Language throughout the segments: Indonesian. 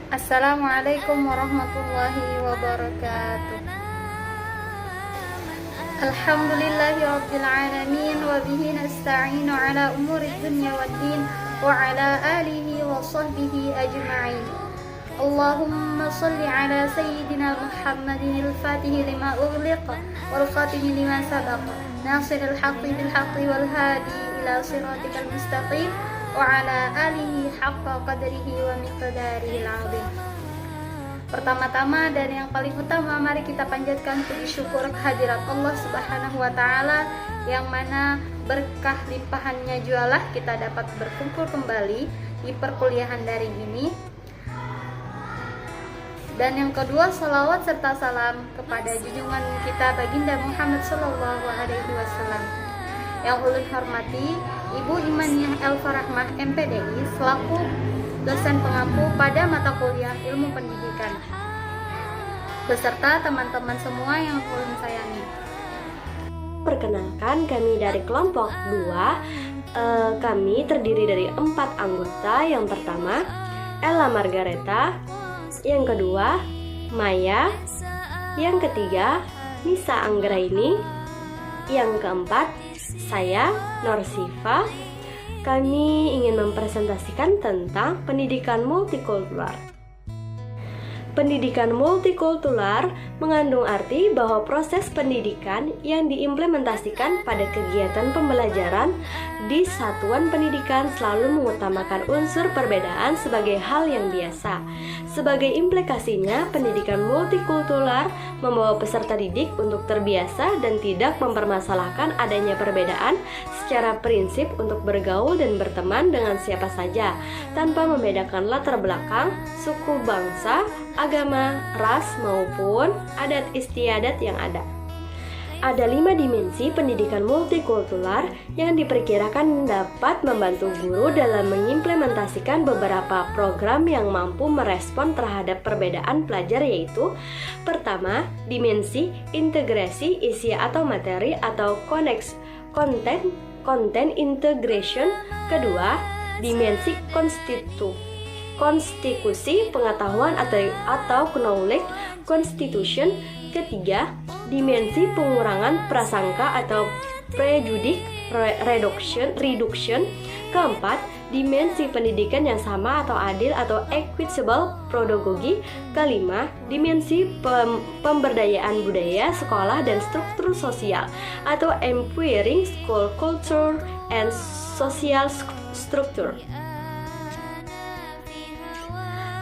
Assalamualaikum warahmatullahi wabarakatuh. Alhamdulillahi rabbil alamin wa bihi nasta'inu ala umuri dunya waddin wa ala alihi wa sahbihi ajma'in. Allahumma salli ala sayyidina Muhammadin al-fatihi lima ughliqa wal khatimi lima sabaqa nasiril haqqi bil haqqi wal hadi ila siratikal mustaqim wa ala alihi haqqa qadrihi wa miqdarihi al-'azim. Pertama-tama dan yang paling utama, mari kita panjatkan puji syukur kehadirat Allah Subhanahu wa taala yang mana berkah limpahannya jualah kita dapat berkumpul kembali di perkuliahan daring ini. Dan yang kedua, salawat serta salam kepada junjungan kita Baginda Muhammad Sallallahu Alaihi Wasallam. Yang ulun hormati Ibu Imaniyah Elfarahmah MPDI selaku dosen pengampu pada mata kuliah ilmu pendidikan, beserta teman-teman semua yang ulun sayangi. Perkenalkan, kami dari kelompok 2. Kami terdiri dari 4 anggota. Yang pertama, Ella Margareta. Yang kedua, Maya. Yang ketiga, Nisa Anggraini. Yang keempat, saya, Norsifa. Kami ingin mempresentasikan tentang pendidikan multikultural. Pendidikan multikultural mengandung arti bahwa proses pendidikan yang diimplementasikan pada kegiatan pembelajaran di satuan pendidikan selalu mengutamakan unsur perbedaan sebagai hal yang biasa. Sebagai implikasinya, pendidikan multikultural membawa peserta didik untuk terbiasa dan tidak mempermasalahkan adanya perbedaan secara prinsip untuk bergaul dan berteman dengan siapa saja, tanpa membedakan latar belakang, suku, bangsa, agama, ras, maupun adat istiadat yang ada. Ada 5 dimensi pendidikan multikultural yang diperkirakan dapat membantu guru dalam mengimplementasikan beberapa program yang mampu merespon terhadap perbedaan pelajar, yaitu: pertama, dimensi integrasi isi atau materi atau content integration. Kedua, dimensi konstitusi pengetahuan atau knowledge constitution. Ketiga, dimensi pengurangan prasangka atau prejudice reduction. Keempat, dimensi pendidikan yang sama atau adil atau equitable pedagogy. Kelima, dimensi pemberdayaan budaya, sekolah, dan struktur sosial atau empowering school culture and social structure.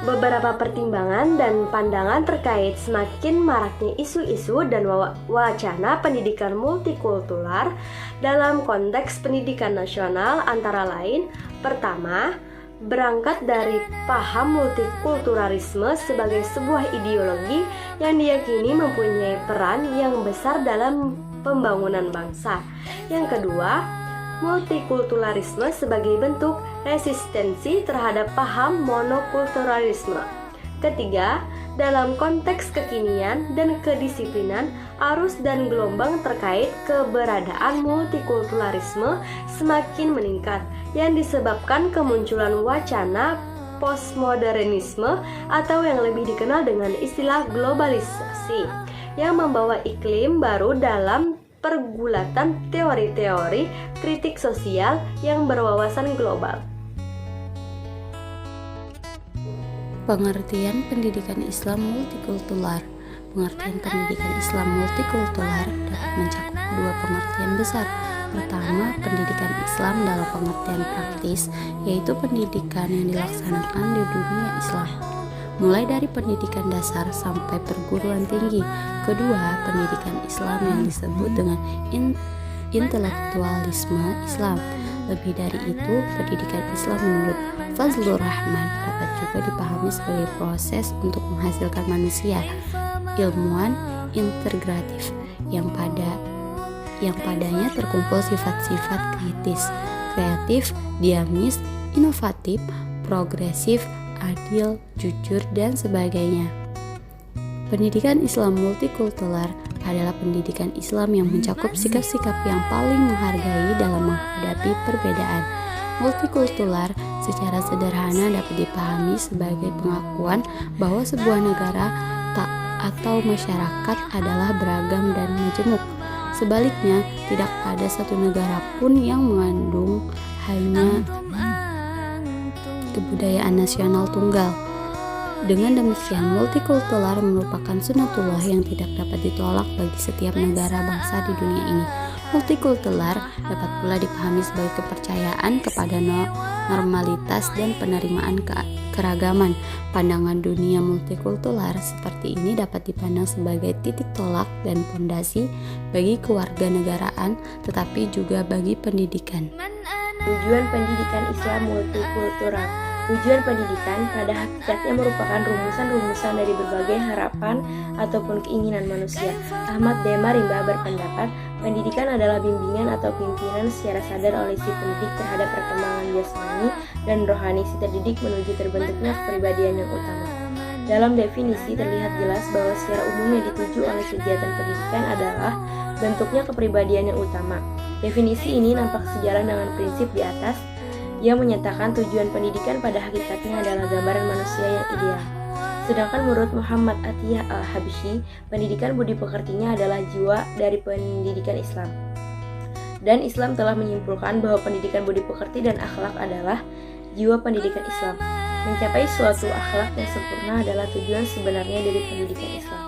Beberapa pertimbangan dan pandangan terkait semakin maraknya isu-isu dan wacana pendidikan multikultural dalam konteks pendidikan nasional antara lain: pertama, berangkat dari paham multikulturalisme sebagai sebuah ideologi yang diyakini mempunyai peran yang besar dalam pembangunan bangsa. Yang kedua, multikulturalisme sebagai bentuk resistensi terhadap paham monokulturalisme. Ketiga, dalam konteks kekinian dan kedisiplinan, arus dan gelombang terkait keberadaan multikulturalisme semakin meningkat yang disebabkan kemunculan wacana postmodernisme atau yang lebih dikenal dengan istilah globalisasi yang membawa iklim baru dalam pergulatan teori-teori kritik sosial yang berwawasan global. Pengertian pendidikan Islam multikultural. Pengertian pendidikan Islam multikultural dapat mencakup 2 pengertian besar. Pertama, pendidikan Islam dalam pengertian praktis, yaitu pendidikan yang dilaksanakan di dunia Islam, mulai dari pendidikan dasar sampai perguruan tinggi. Kedua, pendidikan Islam yang disebut dengan intelektualisme Islam. Lebih dari itu, pendidikan Islam menurut Fazlur Rahman dapat juga dipahami sebagai proses untuk menghasilkan manusia ilmuwan integratif yang padanya terkumpul sifat-sifat kritis, kreatif, dinamis, inovatif, progresif, adil, jujur, dan sebagainya. Pendidikan Islam multikultural adalah pendidikan Islam yang mencakup sikap-sikap yang paling menghargai dalam menghadapi perbedaan. Multikultural Secara sederhana dapat dipahami sebagai pengakuan bahwa sebuah negara atau masyarakat adalah beragam dan majemuk. Sebaliknya, tidak ada satu negara pun yang mengandung hanya kebudayaan nasional tunggal. Dengan demikian, multikultural merupakan sunatullah yang tidak dapat ditolak bagi setiap negara bangsa di dunia ini. Multikultural dapat pula dipahami sebagai kepercayaan kepada normalitas dan penerimaan keragaman. Pandangan dunia multikultural seperti ini dapat dipandang sebagai titik tolak dan fondasi bagi kewarganegaraan, tetapi juga bagi pendidikan. Tujuan pendidikan Islam multikultural. Tujuan pendidikan pada hakikatnya merupakan rumusan-rumusan dari berbagai harapan ataupun keinginan manusia. Ahmad D. Marimba berpendapat, pendidikan adalah bimbingan atau pimpinan secara sadar oleh si pendidik terhadap perkembangan jasmani dan rohani si terdidik menuju terbentuknya kepribadian yang utama. Dalam definisi terlihat jelas bahwa secara umum yang dituju oleh kegiatan pendidikan adalah bentuknya kepribadian yang utama. Definisi ini nampak sejalan dengan prinsip di atas yang menyatakan tujuan pendidikan pada hakikatnya adalah gambaran manusia yang ideal. Sedangkan menurut Muhammad Atiyah Al-Habsyi, pendidikan budi pekertinya adalah jiwa dari pendidikan Islam. Dan Islam telah menyimpulkan bahwa pendidikan budi pekerti dan akhlak adalah jiwa pendidikan Islam. Mencapai suatu akhlak yang sempurna adalah tujuan sebenarnya dari pendidikan Islam.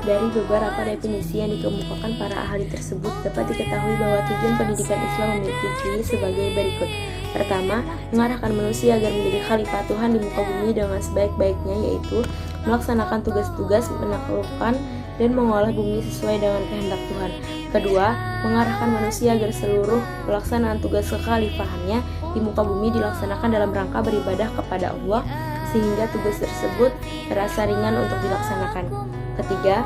Dari beberapa definisi yang dikemukakan para ahli tersebut dapat diketahui bahwa tujuan pendidikan Islam memiliki ciri sebagai berikut. Pertama, mengarahkan manusia agar menjadi khalifah Tuhan di muka bumi dengan sebaik-baiknya, yaitu melaksanakan tugas-tugas menaklukkan dan mengolah bumi sesuai dengan kehendak Tuhan. Kedua, mengarahkan manusia agar seluruh pelaksanaan tugas kekhalifahannya di muka bumi dilaksanakan dalam rangka beribadah kepada Allah, sehingga tugas tersebut terasa ringan untuk dilaksanakan. Ketiga,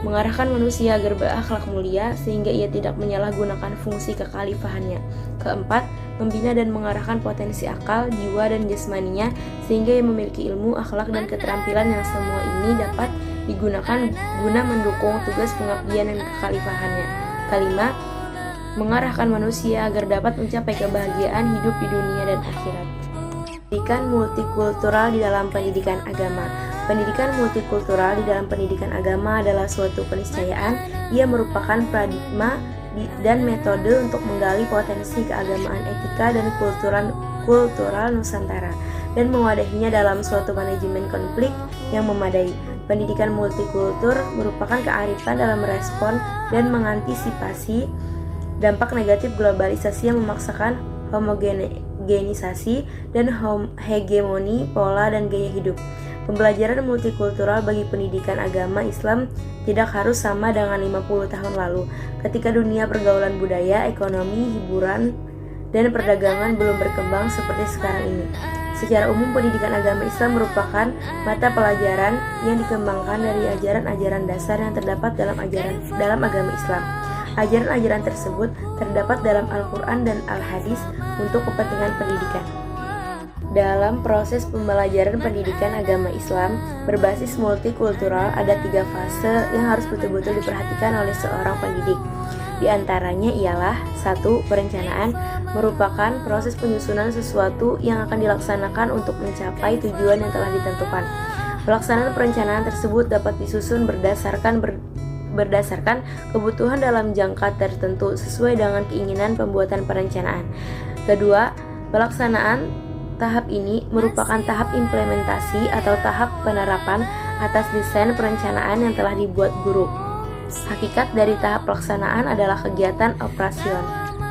mengarahkan manusia agar berakhlak mulia sehingga ia tidak menyalahgunakan fungsi kekhalifahannya. Keempat, membina dan mengarahkan potensi akal, jiwa, dan jasmaninya sehingga ia memiliki ilmu, akhlak, dan keterampilan yang semua ini dapat digunakan guna mendukung tugas pengabdian dan kekhalifahannya. Kelima, mengarahkan manusia agar dapat mencapai kebahagiaan hidup di dunia dan akhirat. Pendidikan multikultural di dalam pendidikan agama. Pendidikan multikultural di dalam pendidikan agama adalah suatu keniscayaan. Ia merupakan paradigma dan metode untuk menggali potensi keagamaan, etika, dan kultural Nusantara dan mewadahinya dalam suatu manajemen konflik yang memadai. Pendidikan multikultur merupakan kearifan dalam merespon dan mengantisipasi dampak negatif globalisasi yang memaksakan homogenisasi dan hegemoni pola dan gaya hidup. Pembelajaran multikultural bagi pendidikan agama Islam tidak harus sama dengan 50 tahun lalu, ketika dunia pergaulan budaya, ekonomi, hiburan, dan perdagangan belum berkembang seperti sekarang ini. Secara umum, pendidikan agama Islam merupakan mata pelajaran yang dikembangkan dari ajaran-ajaran dasar yang terdapat dalam agama Islam. Ajaran-ajaran tersebut terdapat dalam Al-Quran dan Al-Hadis untuk kepentingan pendidikan. Dalam proses pembelajaran pendidikan agama Islam berbasis multikultural ada 3 fase yang harus betul-betul diperhatikan oleh seorang pendidik. Di antaranya ialah 1. Perencanaan merupakan proses penyusunan sesuatu yang akan dilaksanakan untuk mencapai tujuan yang telah ditentukan. Pelaksanaan perencanaan tersebut dapat disusun berdasarkan kebutuhan dalam jangka tertentu sesuai dengan keinginan pembuatan perencanaan. Kedua, pelaksanaan tahap ini merupakan tahap implementasi atau tahap penerapan atas desain perencanaan yang telah dibuat guru. Hakikat dari tahap pelaksanaan adalah kegiatan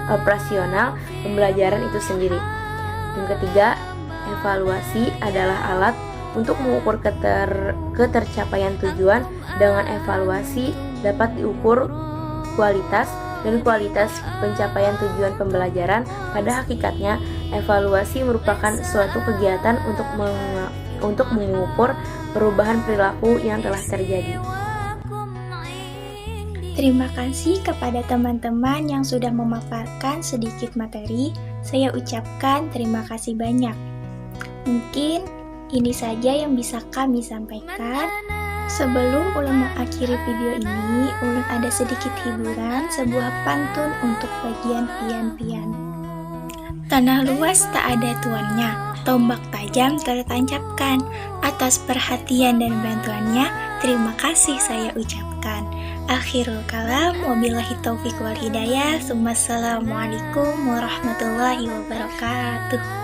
operasional pembelajaran itu sendiri. Yang ketiga, evaluasi adalah alat untuk mengukur ketercapaian tujuan. Dengan evaluasi dapat diukur kualitas pencapaian tujuan pembelajaran. Pada hakikatnya, evaluasi merupakan suatu kegiatan untuk mengukur perubahan perilaku yang telah terjadi. Terima kasih kepada teman-teman yang sudah memaparkan sedikit materi. Saya ucapkan terima kasih banyak. Mungkin ini saja yang bisa kami sampaikan. Sebelum Ulun mengakhiri video ini, Ulun ada sedikit hiburan, sebuah pantun untuk bagian pian-pian. Tanah luas tak ada tuannya, tombak tajam tertancapkan. Atas perhatian dan bantuannya, terima kasih saya ucapkan. Akhirul kalam, wabillahi taufiq wal hidayah. Assalamualaikum warahmatullahi wabarakatuh.